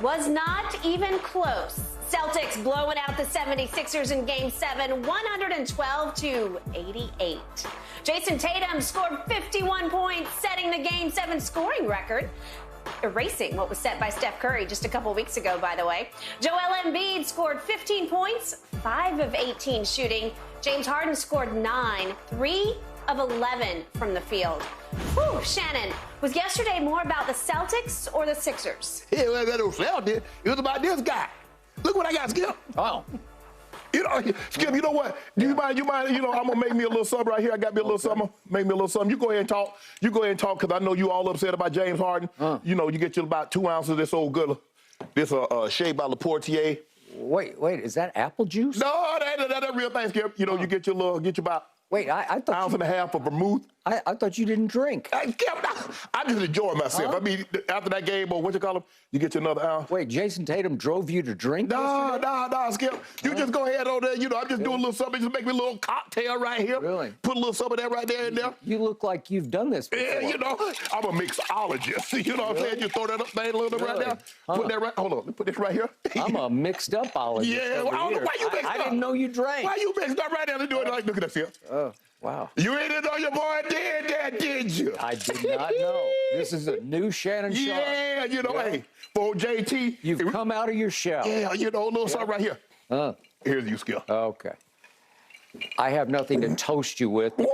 Was not even close. Celtics blowing out the 76ers in Game 7, 112-88. Jason Tatum scored 51 points, setting the Game 7 scoring record, erasing what was set by Steph Curry just a couple weeks ago, by the way. Joel Embiid scored 15 points, 5 of 18 shooting. James Harden scored 9, 3 of 11 from the field. Whew, Shannon, was yesterday more about the Celtics or the Sixers? Yeah, well, that was Celtics. It was about this guy. Look what I got, Skip. Oh. You know, Skip, you know what? Do you mind, I'm going to make me a little something right here. I got me a little something. Make me a little something. You go ahead and talk. Because I know you all upset about James Harden. You know, you get you about 2 ounces of this old good, this Shea by Laportier. Wait, is that apple juice? No, that real thing, Skip. You know, you get your about Wait, I thought ounce and a half of vermouth. I thought you didn't drink. I just enjoy myself. I mean, after that game, or what you call them, you get you another ounce. Wait, Jason Tatum drove you to drink? No, Skip. You just go ahead on there. You know, I'm just doing a little something. Just make me a little cocktail right here. Really? Put a little some of that right there in there. You look like you've done this before. Yeah, you know, I'm a mixologist. You know what I'm saying? You throw that up there a little bit right there. Put that right. Hold on. Put this right here. I'm a mixed up ologist. Yeah, well, I don't know why you mixed up. I didn't know you drank. Why you mixed up right there and do it like, look at that, Skip. Oh. Wow. You didn't know your boy did that, did you? I did not know. This is a new Shannon Sharpe. Yeah, you know, hey, for JT. You've come out of your shell. Yeah, you know, a little something right here. Here's you, Skip. Okay. I have nothing to toast you with. Woo!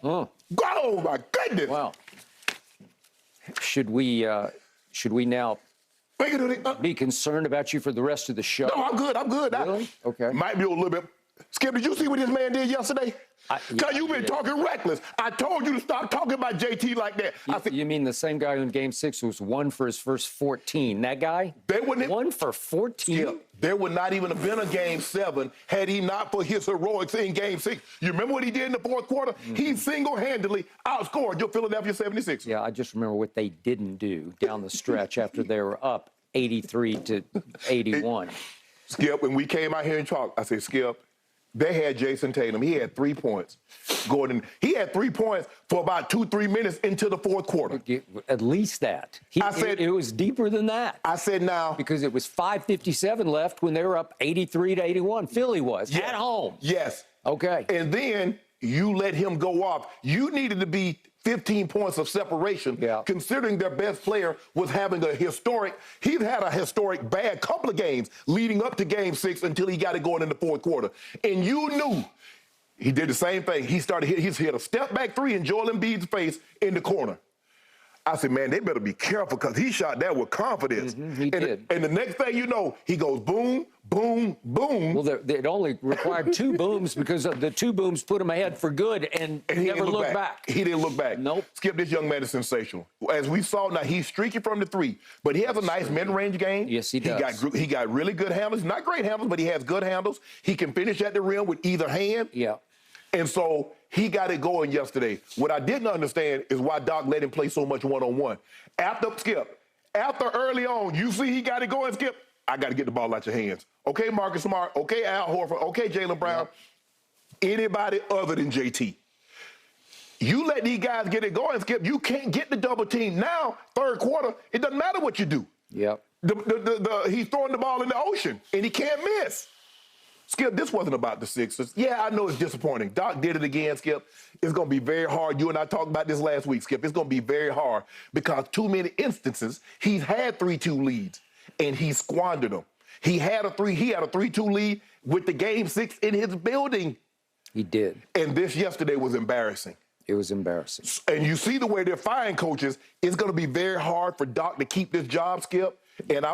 Woo! Oh, my goodness. Wow. Should we now be concerned about you for the rest of the show? No, I'm good. Really? Okay. Might be a little bit. Skip, did you see what this man did yesterday? Because you've been talking reckless. I told you to stop talking about JT like that. You mean the same guy in Game 6 was 1 for his first 14? That guy? They wouldn't 1 for 14? Skip, there would not even have been a Game 7 had he not for his heroics in Game 6. You remember what he did in the fourth quarter? He single-handedly outscored your Philadelphia 76ers. Yeah, I just remember what they didn't do down the stretch after they were up 83-81. Skip, when we came out here and talked, I said, Skip, they had Jason Tatum. He had 3 points. Gordon, he had 3 points for about 2-3 minutes into the fourth quarter. At least that. I said it was deeper than that. I said now. Because it was 5:57 left when they were up 83-81. Philly was at home. Yes. Okay. And then you let him go off. You needed to be 15 points of separation, considering their best player was having he's had a historic bad couple of games leading up to Game 6 until he got it going in the fourth quarter. And you knew he did the same thing. He's hit a step-back three in Joel Embiid's face in the corner. I said, man, they better be careful because he shot that with confidence. He did. And the next thing you know, he goes boom, boom, boom. Well, it only required 2 booms because the 2 booms put him ahead for good and he never looked back. He didn't look back. Nope. Skip, this young man is sensational. As we saw, now he's streaky from the 3, but he has a nice mid-range game. Yes, he does. He got really good handles. Not great handles, but he has good handles. He can finish at the rim with either hand. Yeah. And so he got it going yesterday. What I didn't understand is why Doc let him play so much one-on-one. After early on, you see he got it going, Skip, I got to get the ball out your hands. Okay, Marcus Smart. Okay, Al Horford. Okay, Jaylen Brown. Anybody other than JT. You let these guys get it going, Skip. You can't get the double team. Now, third quarter, it doesn't matter what you do. Yep. He's throwing the ball in the ocean, and he can't miss. Skip, this wasn't about the Sixers. Yeah, I know it's disappointing. Doc did it again, Skip. It's going to be very hard. You and I talked about this last week, Skip. It's going to be very hard because too many instances he's had 3-2 leads, and he squandered them. He had a 3-2 lead with the Game 6 in his building. He did. And this yesterday was embarrassing. It was embarrassing. And you see the way they're firing coaches. It's going to be very hard for Doc to keep this job, Skip. And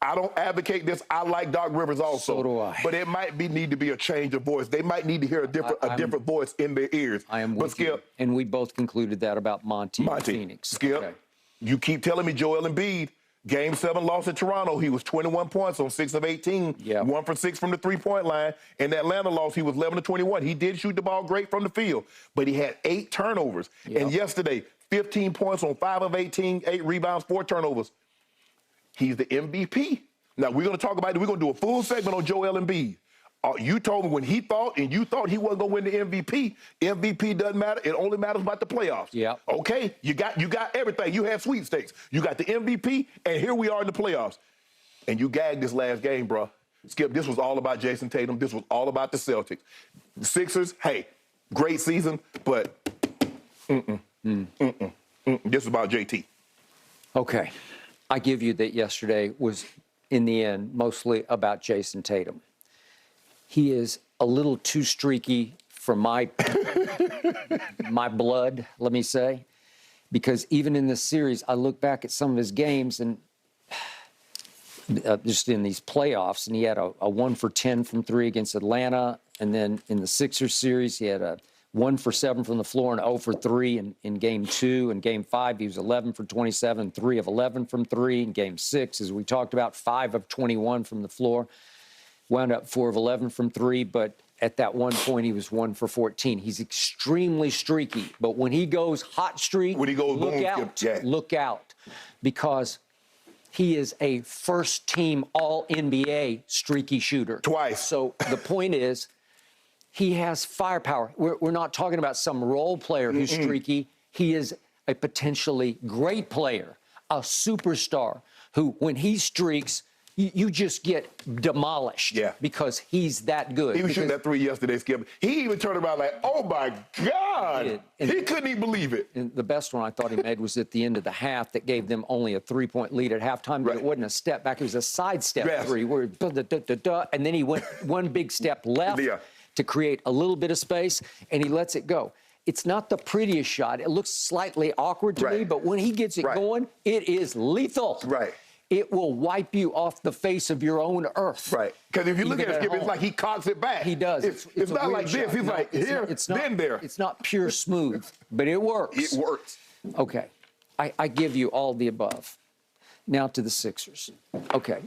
I don't advocate this. I like Doc Rivers also. So do I. But it might need to be a change of voice. They might need to hear a different voice in their ears. I am but with Skip, you. And we both concluded that about Monty. Phoenix. Skip, okay. You keep telling me Joel Embiid, Game 7 loss in Toronto, he was 21 points on 6 of 18. Yeah. 1 for 6 from the three-point line. In the Atlanta loss, he was 11 of 21. He did shoot the ball great from the field, but he had 8 turnovers. Yep. And yesterday, 15 points on 5 of 18, 8 rebounds, 4 turnovers. He's the MVP. Now, we're going to talk about it. We're going to do a full segment on Joel Embiid. You told me when he thought and you thought he wasn't going to win the MVP. MVP doesn't matter. It only matters about the playoffs. Yeah. Okay, you got everything. You had sweepstakes. You got the MVP, and here we are in the playoffs. And you gagged this last game, bro. Skip, this was all about Jason Tatum. This was all about the Celtics. The Sixers, hey, great season, but this is about JT. Okay. I give you that yesterday was, in the end, mostly about Jason Tatum. He is a little too streaky for my blood, let me say, because even in this series, I look back at some of his games and just in these playoffs, and he had a 1 for 10 from 3 against Atlanta, and then in the Sixers series, he had a 1 for 7 from the floor and 0 for 3 in Game 2. In Game 5, he was 11 for 27, 3 of 11 from 3. In Game 6, as we talked about, 5 of 21 from the floor. Wound up 4 of 11 from 3, but at that one point, he was 1 for 14. He's extremely streaky, but when he goes hot streak, when he goes look out, because he is a first-team All-NBA streaky shooter. Twice. So the point is, he has firepower. We're not talking about some role player who's streaky. He is a potentially great player, a superstar who, when he streaks, you just get demolished because he's that good. He was shooting that 3 yesterday, Skip. He even turned around like, oh, my God. He couldn't even believe it. And the best one I thought he made was at the end of the half that gave them only a 3-point lead at halftime, but it wasn't a step back. It was a sidestep three where and then he went one big step left to create a little bit of space, and he lets it go. It's not the prettiest shot. It looks slightly awkward to me, but when he gets it going, it is lethal. It will wipe you off the face of your own earth. Because if you look at it, Skip, it's like he cocks it back. He does. It's not like this. He's like here, then there. It's not pure smooth, but it works. It works. Okay. I give you all the above. Now to the Sixers. Okay.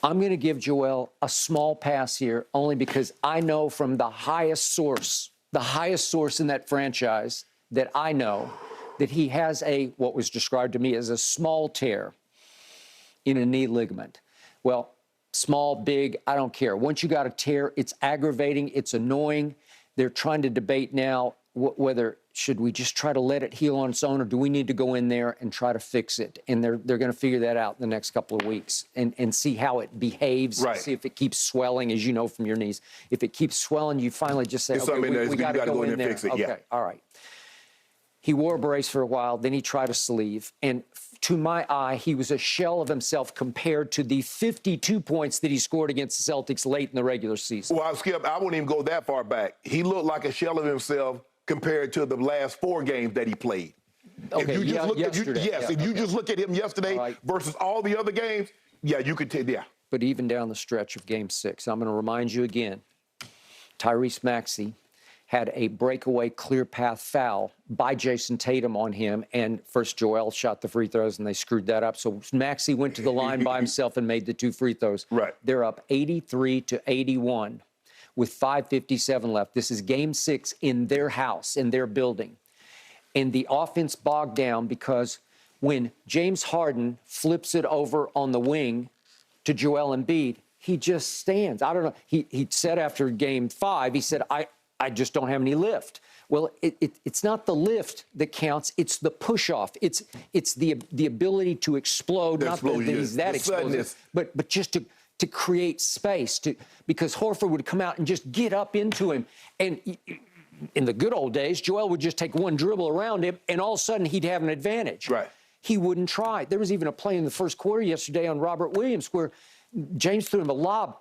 I'm going to give Joel a small pass here only because I know from the highest source in that franchise that I know that he has what was described to me as a small tear in a knee ligament. Well, small, big, I don't care. Once you got a tear, it's aggravating, it's annoying. They're trying to debate now whether should we just try to let it heal on its own or do we need to go in there and try to fix it? And they're going to figure that out in the next couple of weeks and see how it behaves, see if it keeps swelling, as you know from your knees. If it keeps swelling, you finally just say, okay, we got to go in there. Fix it. Okay, all right. He wore a brace for a while, then he tried a sleeve, and to my eye, he was a shell of himself compared to the 52 points that he scored against the Celtics late in the regular season. Well, Skip, I wouldn't even go that far back. He looked like a shell of himself compared to the last 4 games that he played. Okay, if you just look at him yesterday versus all the other games, you could tell, But even down the stretch of Game 6, I'm going to remind you again, Tyrese Maxey had a breakaway clear path foul by Jason Tatum on him, and first Joel shot the free throws, and they screwed that up. So Maxey went to the line by himself and made the 2 free throws. They're up 83-81 with 5:57 left. This is Game 6 in their house, in their building. And the offense bogged down because when James Harden flips it over on the wing to Joel Embiid, he just stands. I don't know. He said after Game 5, he said, I just don't have any lift. Well, it's not the lift that counts. It's the push-off. It's the ability to explode. Not that he's that explosive, but just to create space. Because Horford would come out and just get up into him. And in the good old days, Joel would just take one dribble around him, and all of a sudden he'd have an advantage. He wouldn't try. There was even a play in the first quarter yesterday on Robert Williams where James threw him a lob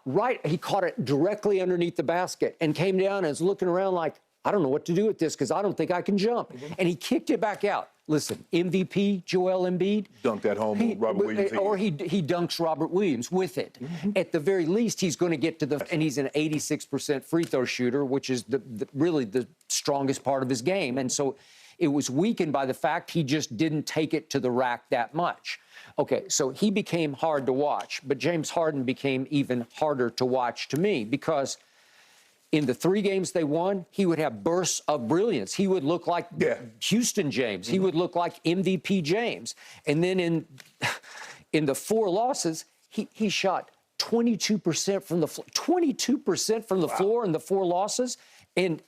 he caught it directly underneath the basket and came down and was looking around like, I don't know what to do with this because I don't think I can jump. And he kicked it back out. Listen, MVP Joel Embiid. Dunked that home on Robert Williams. Or he dunks Robert Williams with it. At the very least, he's going to get to and he's an 86% free throw shooter, which is really the strongest part of his game. And so it was weakened by the fact he just didn't take it to the rack that much. Okay, so he became hard to watch, but James Harden became even harder to watch to me because in the 3 games they won, he would have bursts of brilliance. He would look like Houston James. He would look like MVP James. And then in the 4 losses, he shot 22% from the floor, 22% from the floor in the 4 losses. And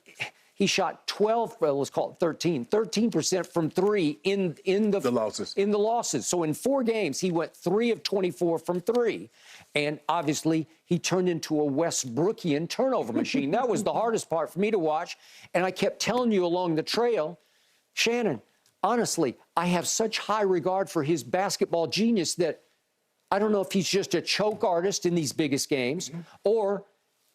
he shot 12, well, let's call it 13% from 3 in the losses. In the losses. So in 4 games, he went 3 of 24 from 3. And obviously, he turned into a Westbrookian turnover machine. That was the hardest part for me to watch. And I kept telling you along the trail, Shannon, honestly, I have such high regard for his basketball genius that I don't know if he's just a choke artist in these biggest games, or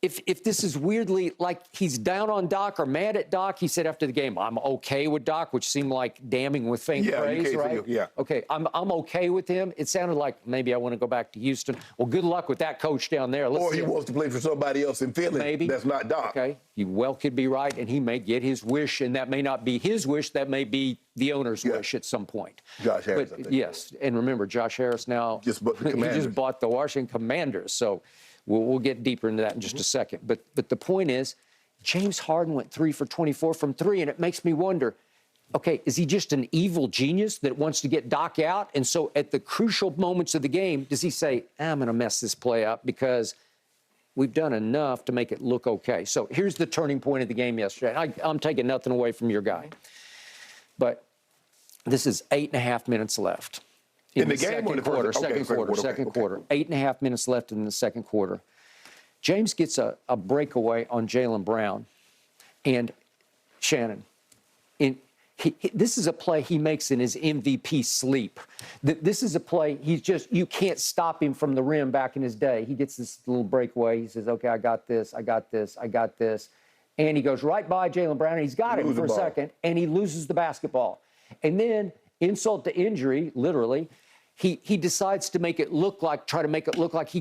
if this is weirdly like he's down on Doc or mad at Doc. He said after the game, I'm okay with Doc, which seemed like damning with faint praise, right? Okay, I'm okay with him. It sounded like maybe I want to go back to Houston. Well, good luck with that coach down there. Or he wants to play for somebody else in Philly. Maybe. That's not Doc. Okay, you well could be right, and he may get his wish, and that may not be his wish. That may be the owner's wish at some point. Josh Harris, but, yes, and remember, Josh Harris now just bought the Commanders. He just bought the Washington Commanders. So we'll get deeper into that in just a second. But the point is, James Harden went 3 for 24 from 3, and it makes me wonder, okay, is he just an evil genius that wants to get Doc out? And so at the crucial moments of the game, does he say, I'm going to mess this play up because we've done enough to make it look okay? So here's the turning point of the game yesterday. I'm taking nothing away from your guy. But this is 8.5 minutes left. In the game, second quarter, second quarter. 8.5 minutes left in the second quarter. James gets a breakaway on Jaylen Brown. And Shannon, this is a play he makes in his MVP sleep. This is a play you can't stop him from the rim back in his day. He gets this little breakaway. He says, okay, I got this. And he goes right by Jaylen Brown, and he's got him for a second, and he loses the basketball. And then, insult to injury, literally, he decides to try to make it look like he